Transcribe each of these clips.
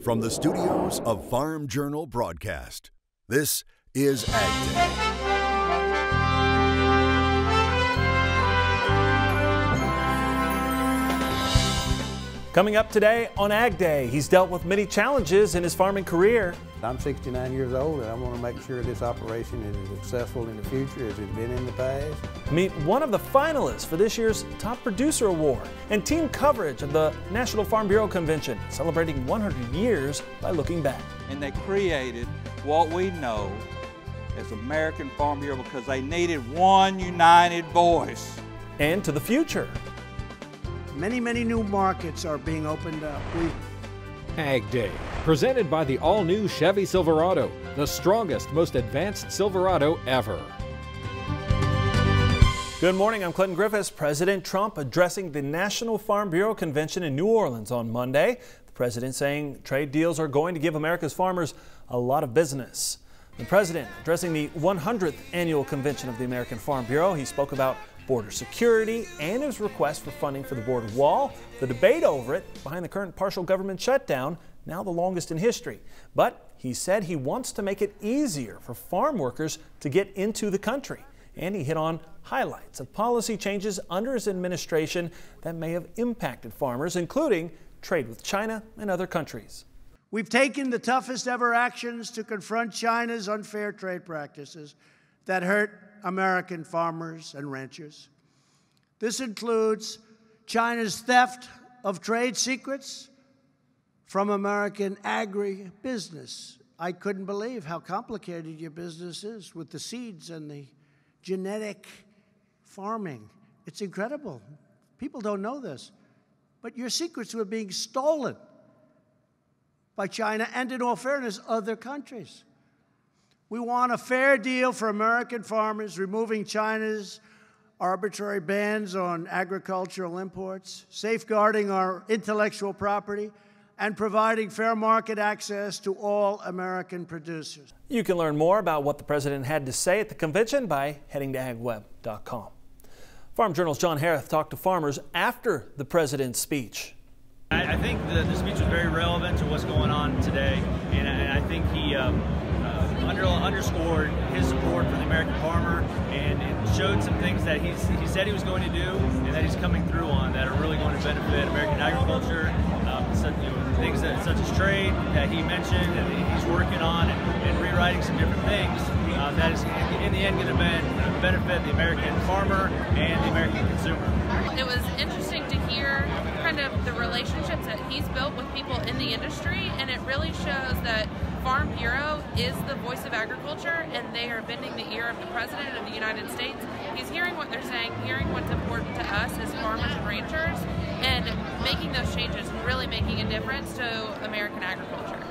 From the studios of Farm Journal Broadcast, this is AgDay. Coming up today on AgDay, he's dealt with many challenges in his farming career. I'm 69 years old and I want to make sure this operation is as successful in the future as it's been in the past. Meet one of the finalists for this year's Top Producer Award and team coverage of the National Farm Bureau Convention, celebrating 100 years by looking back. And they created what we know as American Farm Bureau because they needed one united voice. And to the future. Many new markets are being opened up. AgDay, presented by the all-new Chevy Silverado, the strongest, most advanced Silverado ever. Good morning, I'm Clinton Griffiths. President Trump addressing the National Farm Bureau Convention in New Orleans on Monday. The president saying trade deals are going to give America's farmers a lot of business. The president addressing the 100th annual convention of the American Farm Bureau. He spoke about border security and his request for funding for the border wall, the debate over it behind the current partial government shutdown, now the longest in history. But he said he wants to make it easier for farm workers to get into the country. And he hit on highlights of policy changes under his administration that may have impacted farmers, including trade with China and other countries. We've taken the toughest ever actions to confront China's unfair trade practices that hurt American farmers and ranchers. This includes China's theft of trade secrets from American agribusiness. I couldn't believe how complicated your business is with the seeds and the genetic farming. It's incredible. People don't know this. But your secrets were being stolen by China and, in all fairness, other countries. We want a fair deal for American farmers, removing China's arbitrary bans on agricultural imports, safeguarding our intellectual property, and providing fair market access to all American producers. You can learn more about what the president had to say at the convention by heading to agweb.com. Farm Journal's John Harris talked to farmers after the president's speech. I think the speech was very relevant to what's going on today, and I think he underscored his support for the American farmer and showed some things that he said he was going to do and that he's coming through on that are really going to benefit American agriculture. Things such as trade that he mentioned and he's working on and rewriting some different things that is in the end going to benefit the American farmer and the American consumer. It was interesting to hear kind of the relationships that he's built with people in the industry, and it really shows that Farm Bureau is the voice of agriculture, and they are bending the ear of the President of the United States. He's hearing what they're saying, hearing what's important to us as farmers and ranchers, and making those changes and really making a difference to American agriculture.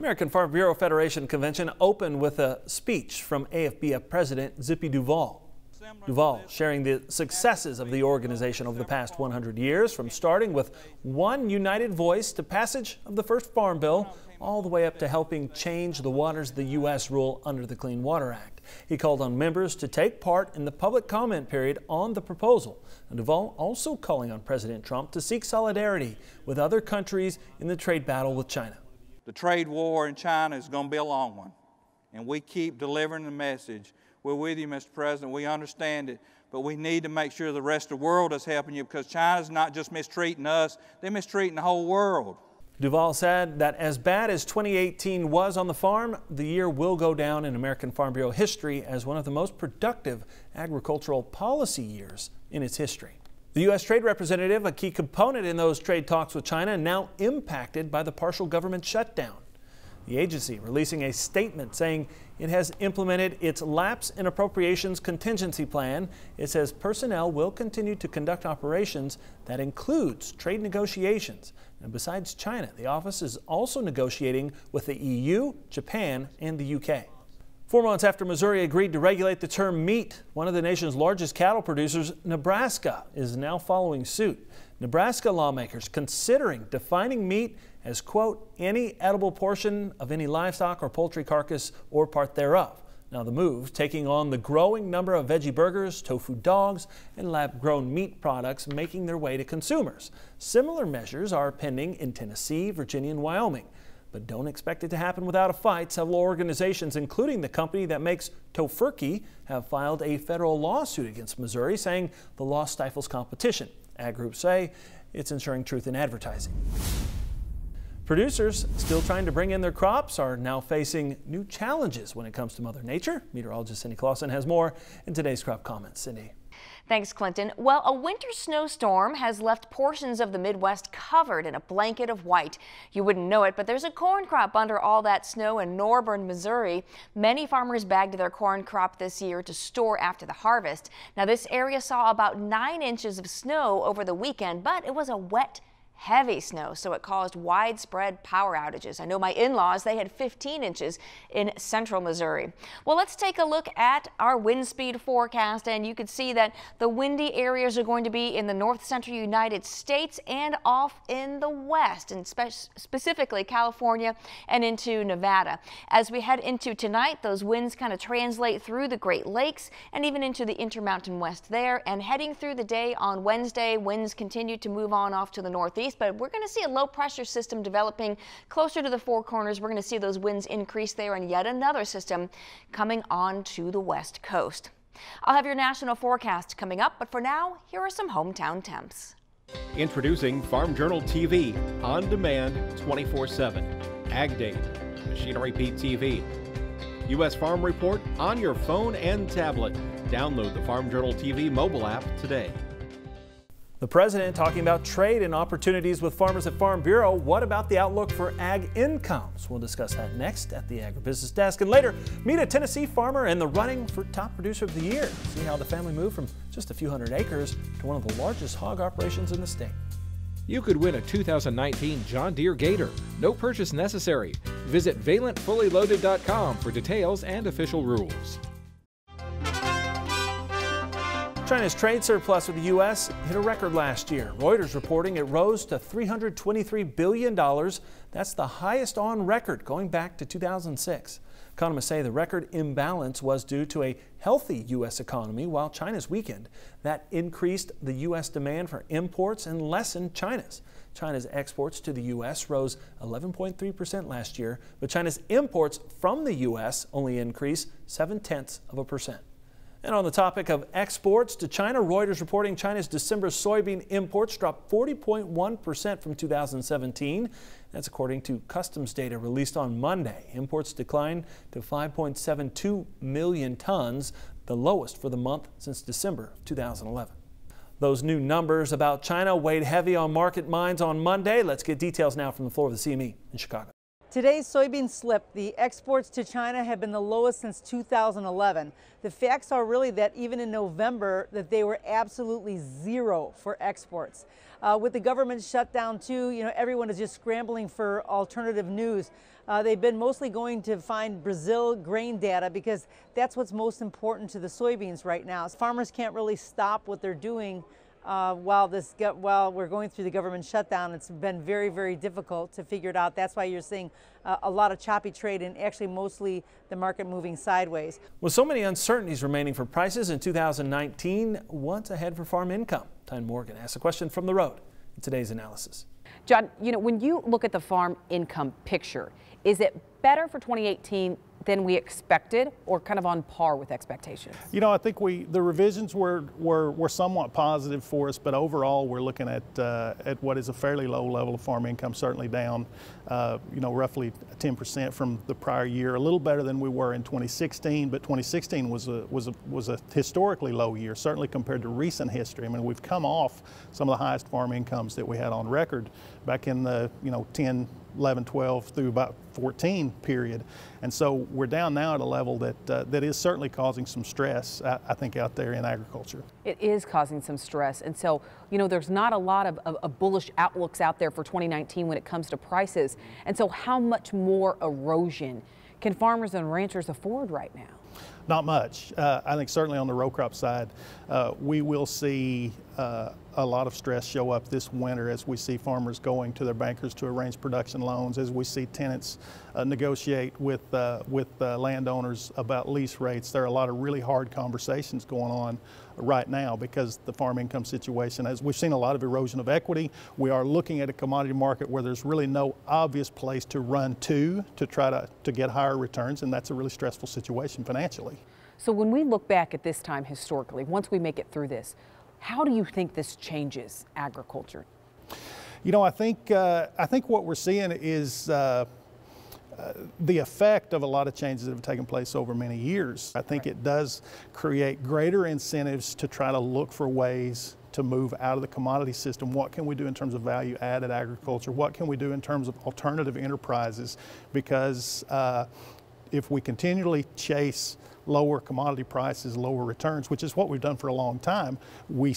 American Farm Bureau Federation Convention opened with a speech from AFBF President Zippy Duvall. Duvall sharing the successes of the organization over the past 100 years, from starting with one united voice to passage of the first Farm Bill, all the way up to helping change the waters the U.S. rule under the Clean Water Act. He called on members to take part in the public comment period on the proposal. And Duvall also calling on President Trump to seek solidarity with other countries in the trade battle with China. The trade war in China is going to be a long one, and we keep delivering the message. We're with you, Mr. President. We understand it, but we need to make sure the rest of the world is helping you because China's not just mistreating us, they're mistreating the whole world. Duvall said that as bad as 2018 was on the farm, the year will go down in American Farm Bureau history as one of the most productive agricultural policy years in its history. The U.S. Trade Representative, a key component in those trade talks with China, now impacted by the partial government shutdown. The agency releasing a statement saying it has implemented its lapse in appropriations contingency plan. It says personnel will continue to conduct operations that includes trade negotiations. And besides China, the office is also negotiating with the EU, Japan, and the UK. 4 months after Missouri agreed to regulate the term meat, one of the nation's largest cattle producers, Nebraska, is now following suit. Nebraska lawmakers considering defining meat as, quote, any edible portion of any livestock or poultry carcass or part thereof. Now the move taking on the growing number of veggie burgers, tofu dogs, and lab-grown meat products making their way to consumers. Similar measures are pending in Tennessee, Virginia, and Wyoming. but don't expect it to happen without a fight. Several organizations, including the company that makes Tofurkey, have filed a federal lawsuit against Missouri, saying the law stifles competition. Ag groups say it's ensuring truth in advertising. Producers still trying to bring in their crops are now facing new challenges when it comes to Mother Nature. Meteorologist Cindy Clausen has more in today's crop comments. Cindy. Thanks, Clinton. Well, a winter snowstorm has left portions of the Midwest covered in a blanket of white. You wouldn't know it, but there's a corn crop under all that snow in Norburn, Missouri. Many farmers bagged their corn crop this year to store after the harvest. Now, this area saw about 9 inches of snow over the weekend, but it was a wet, heavy snow, so it caused widespread power outages. I know my in-laws, they had 15 inches in central Missouri. Well, let's take a look at our wind speed forecast, and you can see that the windy areas are going to be in the north central United States and off in the west, and specifically California and into Nevada. As we head into tonight, those winds kind of translate through the Great Lakes and even into the Intermountain West there, and heading through the day on Wednesday, winds continue to move on off to the northeast. But we're going to see a low pressure system developing closer to the Four Corners. We're going to see those winds increase there, and yet another system coming on to the west coast. I'll have your national forecast coming up, but for now, here are some hometown temps. Introducing Farm Journal TV, on demand 24/7. AgDay, Machine Repeat TV. U.S. Farm Report on your phone and tablet. Download the Farm Journal TV mobile app today. The president talking about trade and opportunities with farmers at Farm Bureau. What about the outlook for ag incomes? We'll discuss that next at the Agribusiness Desk. And later, meet a Tennessee farmer in the running for top producer of the year. See how the family moved from just a few hundred acres to one of the largest hog operations in the state. You could win a 2019 John Deere Gator. No purchase necessary. Visit ValentFullyLoaded.com for details and official rules. China's trade surplus with the U.S. hit a record last year. Reuters reporting it rose to $323 billion. That's the highest on record going back to 2006. Economists say the record imbalance was due to a healthy U.S. economy while China's weakened. That increased the U.S. demand for imports and lessened China's. China's exports to the U.S. rose 11.3% last year, but China's imports from the U.S. only increased 0.7%. And on the topic of exports to China, Reuters reporting China's December soybean imports dropped 40.1% from 2017. That's according to customs data released on Monday. Imports declined to 5.72 million tons, the lowest for the month since December of 2011. Those new numbers about China weighed heavy on market minds on Monday. Let's get details now from the floor of the CME in Chicago. Today's soybean slip, the exports to China have been the lowest since 2011. The facts are really that even in November that they were absolutely zero for exports. With the government shutdown too, everyone is just scrambling for alternative news. They've been mostly going to find Brazil grain data because that's what's most important to the soybeans right now. Farmers can't really stop what they're doing while we're going through the government shutdown. It's been very, very difficult to figure it out. That's why you're seeing a lot of choppy trade and actually mostly the market moving sideways. With so many uncertainties remaining for prices in 2019, what's ahead for farm income? Tyne Morgan asks a question from the road in today's analysis. John, when you look at the farm income picture, is it better for 2018 than we expected, or kind of on par with expectations? I think the revisions were somewhat positive for us, but overall we're looking at what is a fairly low level of farm income, certainly down, roughly 10% from the prior year. A little better than we were in 2016, but 2016 was a historically low year, certainly compared to recent history. I mean, we've come off some of the highest farm incomes that we had on record back in the 10, 11, 12 through about 14 period. And so we're down now at a level that is certainly causing some stress, I think, out there in agriculture. It is causing some stress. And so, there's not a lot of bullish outlooks out there for 2019 when it comes to prices. And so how much more erosion can farmers and ranchers afford right now? Not much. I think certainly on the row crop side, we will see a lot of stress show up this winter as we see farmers going to their bankers to arrange production loans, as we see tenants negotiate with landowners about lease rates. There are a lot of really hard conversations going on right now because the farm income situation, as we've seen a lot of erosion of equity. We are looking at a commodity market where there's really no obvious place to run to try to get higher returns, and that's a really stressful situation financially. So when we look back at this time historically, once we make it through this, how do you think this changes agriculture? You know, I think what we're seeing is the effect of a lot of changes that have taken place over many years. I think it does create greater incentives to try to look for ways to move out of the commodity system. What can we do in terms of value-added agriculture? What can we do in terms of alternative enterprises? Because if we continually chase lower commodity prices, lower returns, which is what we've done for a long time, we're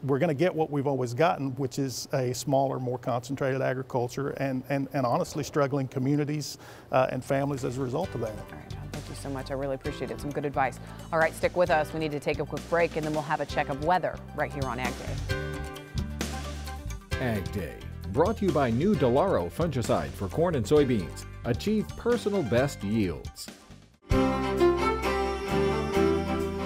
going to get what we've always gotten, which is a smaller, more concentrated agriculture and honestly struggling communities and families as a result of that. All right, John, thank you so much. I really appreciate it. Some good advice. All right, stick with us. We need to take a quick break, and then we'll have a check of weather right here on AgDay. AgDay, brought to you by new Delaro fungicide for corn and soybeans. Achieve personal best yields.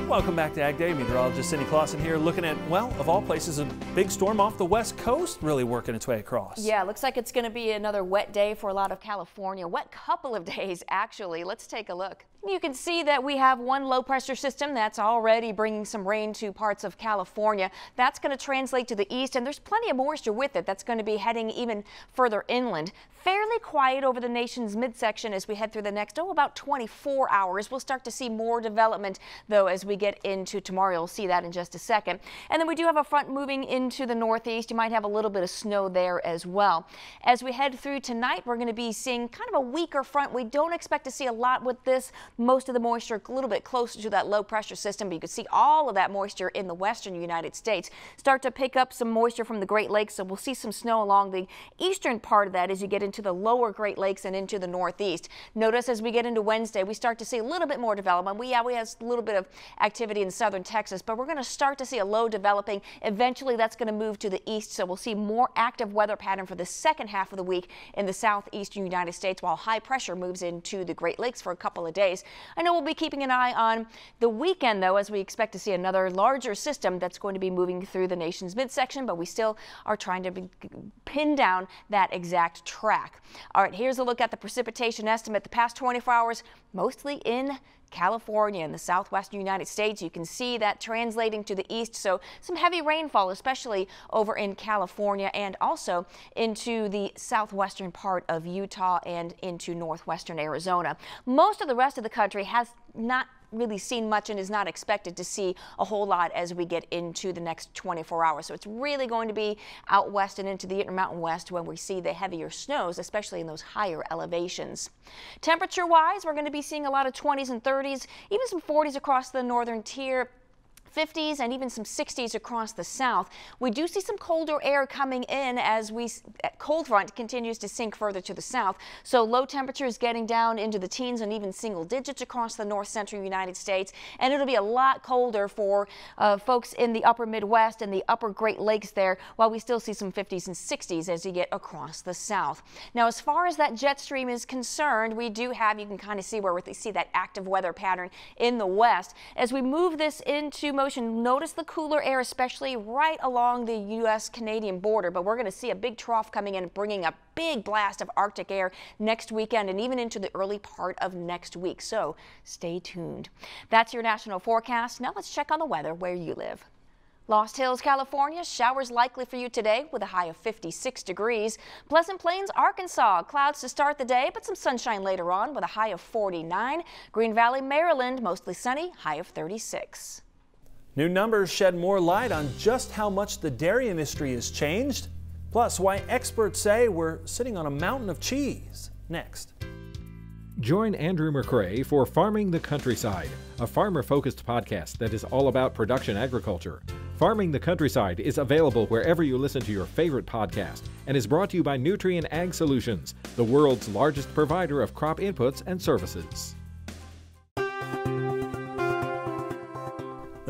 Welcome back to AgDay. Meteorologist Cindy Clausen here, looking at, well, of all places, a big storm off the west coast really working its way across. Yeah, looks like it's going to be another wet day for a lot of California. Wet couple of days, actually. Let's take a look. You can see that we have one low pressure system that's already bringing some rain to parts of California. That's going to translate to the east, and there's plenty of moisture with it. That's going to be heading even further inland. Fairly quiet over the nation's midsection as we head through the next, about 24 hours. We'll start to see more development, though, as we get into tomorrow. You'll see that in just a second. And then we do have a front moving into the northeast. You might have a little bit of snow there as well. As we head through tonight, we're going to be seeing kind of a weaker front. We don't expect to see a lot with this. Most of the moisture a little bit closer to that low pressure system, but you can see all of that moisture in the western United States. Start to pick up some moisture from the Great Lakes, so we'll see some snow along the eastern part of that as you get into the lower Great Lakes and into the northeast. Notice as we get into Wednesday, we start to see a little bit more development. We have a little bit of activity in southern Texas, but we're going to start to see a low developing. Eventually that's going to move to the east, so we'll see more active weather pattern for the second half of the week in the southeastern United States, while high pressure moves into the Great Lakes for a couple of days. I know we'll be keeping an eye on the weekend, though, as we expect to see another larger system that's going to be moving through the nation's midsection, but we still are trying to pin down that exact track. All right, here's a look at the precipitation estimate. The past 24 hours, mostly in California and the southwestern United States. You can see that translating to the east, so some heavy rainfall, especially over in California and also into the southwestern part of Utah and into northwestern Arizona. Most of the rest of the country has not really seen much and is not expected to see a whole lot as we get into the next 24 hours. So it's really going to be out west and into the Intermountain West when we see the heavier snows, especially in those higher elevations. Temperature-wise, we're going to be seeing a lot of 20s and 30s, even some 40s across the northern tier. 50s and even some 60s across the south. We do see some colder air coming in as cold front continues to sink further to the south. So low temperatures getting down into the teens and even single digits across the north central United States. And it'll be a lot colder for folks in the upper Midwest and the upper Great Lakes there, while we still see some 50s and 60s as you get across the south. Now, as far as that jet stream is concerned, we do have, you can kind of see where we see that active weather pattern in the west. As we move this into motion, notice the cooler air, especially right along the U.S.-Canadian border, but we're going to see a big trough coming in, bringing a big blast of Arctic air next weekend and even into the early part of next week. So stay tuned. That's your national forecast. Now let's check on the weather where you live. Lost Hills, California, showers likely for you today with a high of 56 degrees. Pleasant Plains, Arkansas, clouds to start the day, but some sunshine later on with a high of 49. Green Valley, Maryland, mostly sunny, high of 36. New numbers shed more light on just how much the dairy industry has changed, plus why experts say we're sitting on a mountain of cheese. Next. Join Andrew McCrae for Farming the Countryside, a farmer-focused podcast that is all about production agriculture. Farming the Countryside is available wherever you listen to your favorite podcast and is brought to you by Nutrien Ag Solutions, the world's largest provider of crop inputs and services.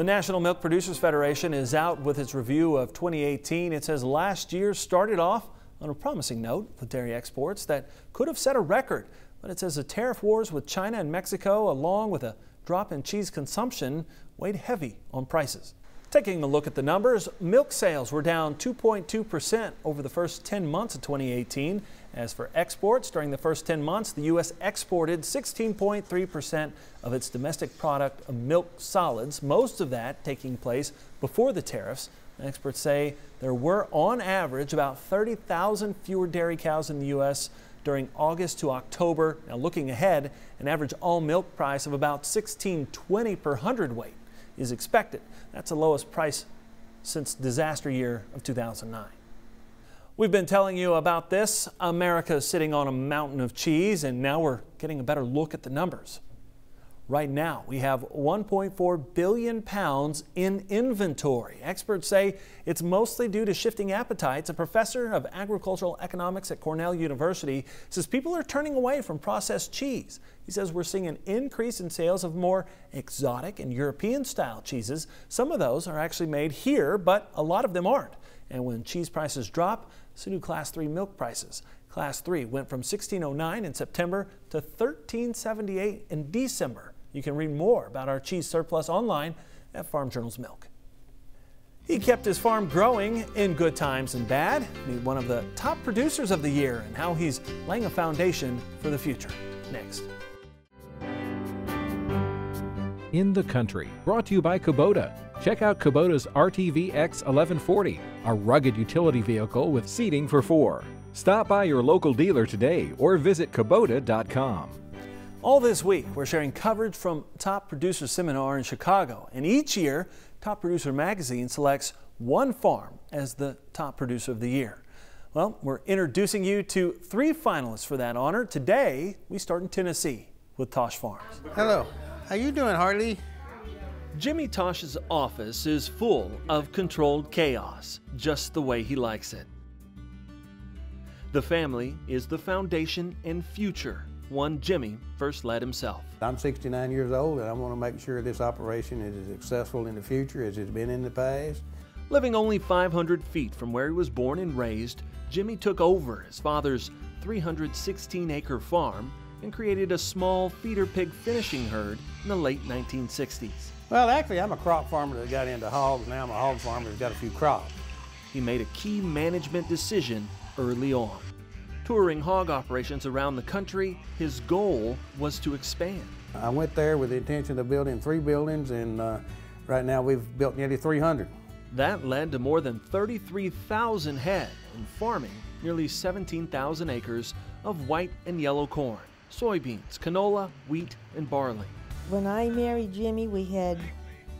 The National Milk Producers Federation is out with its review of 2018. It says last year started off on a promising note with dairy exports that could have set a record. But it says the tariff wars with China and Mexico, along with a drop in cheese consumption, weighed heavy on prices. Taking a look at the numbers, milk sales were down 2.2% over the first 10 months of 2018. As for exports, during the first 10 months, the U.S. exported 16.3% of its domestic product of milk solids, most of that taking place before the tariffs. Experts say there were, on average, about 30,000 fewer dairy cows in the U.S. during August to October. Now, looking ahead, an average all milk price of about $16.20 per hundredweight is expected. That's the lowest price since disaster year of 2009. We've been telling you about this. America is sitting on a mountain of cheese, and now we're getting a better look at the numbers. Right now, we have 1.4 billion pounds in inventory. Experts say it's mostly due to shifting appetites. A professor of agricultural economics at Cornell University says people are turning away from processed cheese. He says we're seeing an increase in sales of more exotic and European-style cheeses. Some of those are actually made here, but a lot of them aren't. And when cheese prices drop, so do Class 3 milk prices. Class 3 went from $16.09 in September to $13.78 in December. You can read more about our cheese surplus online at Farm Journal's Milk. He kept his farm growing in good times and bad. Meet one of the top producers of the year and how he's laying a foundation for the future. Next. In the country, brought to you by Kubota. Check out Kubota's RTV X1140, a rugged utility vehicle with seating for 4. Stop by your local dealer today or visit Kubota.com. All this week, we're sharing coverage from Top Producer Seminar in Chicago. And each year, Top Producer Magazine selects one farm as the Top Producer of the Year. Well, we're introducing you to 3 finalists for that honor. Today, we start in Tennessee with Tosh Farms. Hello. How you doing, Harley? Jimmy Tosh's office is full of controlled chaos, just the way he likes it. The family is the foundation and future, one Jimmy first led himself. I'm 69 years old, and I want to make sure this operation is as successful in the future as it's been in the past. Living only 500 feet from where he was born and raised, Jimmy took over his father's 316-acre farm and created a small feeder pig finishing herd in the late 1960s. Well, actually, I'm a crop farmer that got into hogs. Now I'm a hog farmer that's got a few crops. He made a key management decision early on. Touring hog operations around the country, his goal was to expand. I went there with the intention of building 3 buildings, and right now we've built nearly 300. That led to more than 33,000 head and farming nearly 17,000 acres of white and yellow corn, soybeans, canola, wheat, and barley. When I married Jimmy, we had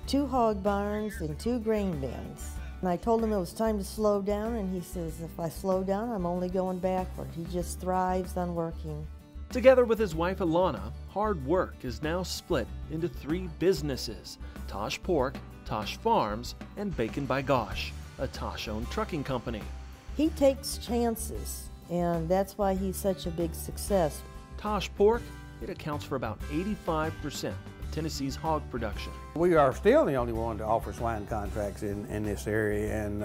2 hog barns and 2 grain bins. And I told him it was time to slow down, and he says, if I slow down, I'm only going backward. He just thrives on working. Together with his wife Alana, hard work is now split into 3 businesses: Tosh Pork, Tosh Farms, and Bacon by Gosh, a Tosh-owned trucking company. He takes chances, and that's why he's such a big success. Tosh Pork, it accounts for about 85% of Tennessee's hog production. We are still the only one to offer swine contracts in this area, and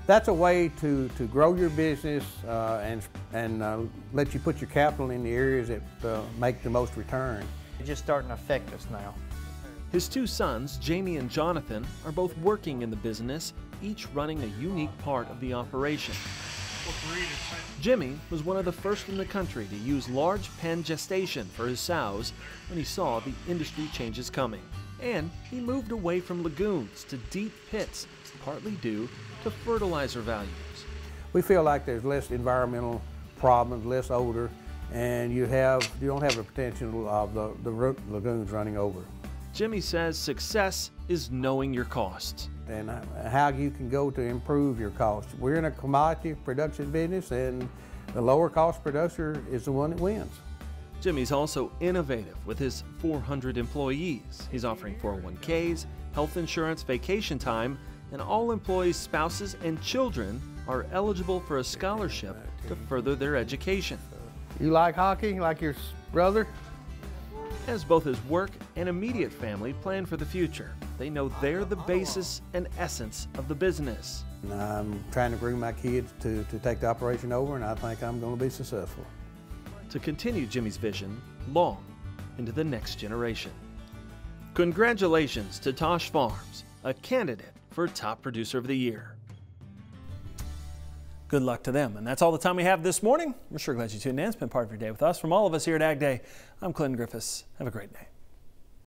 that's a way to grow your business and let you put your capital in the areas that make the most return. It's just starting to affect us now. His 2 sons, Jamie and Jonathan, are both working in the business, each running a unique part of the operation. Jimmy was one of the first in the country to use large pen gestation for his sows when he saw the industry changes coming. And he moved away from lagoons to deep pits, partly due to fertilizer values. We feel like there's less environmental problems, less odor, and you don't have the potential of the lagoons running over. Jimmy says success is knowing your costs. And how you can go to improve your costs. We're in a commodity production business, and the lower cost producer is the one that wins. Jimmy's also innovative with his 400 employees. He's offering 401ks, health insurance, vacation time, and all employees' spouses and children are eligible for a scholarship to further their education. You like hockey, like your brother? As both his work and immediate family plan for the future. they know they're the basis and essence of the business. I'm trying to groom my kids to take the operation over, and I think I'm going to be successful. To continue Jimmy's vision long into the next generation. Congratulations to Tosh Farms, a candidate for Top Producer of the Year. Good luck to them. And that's all the time we have this morning. We're sure glad you tuned in. It's been part of your day with us. From all of us here at AgDay, I'm Clinton Griffiths. Have a great day.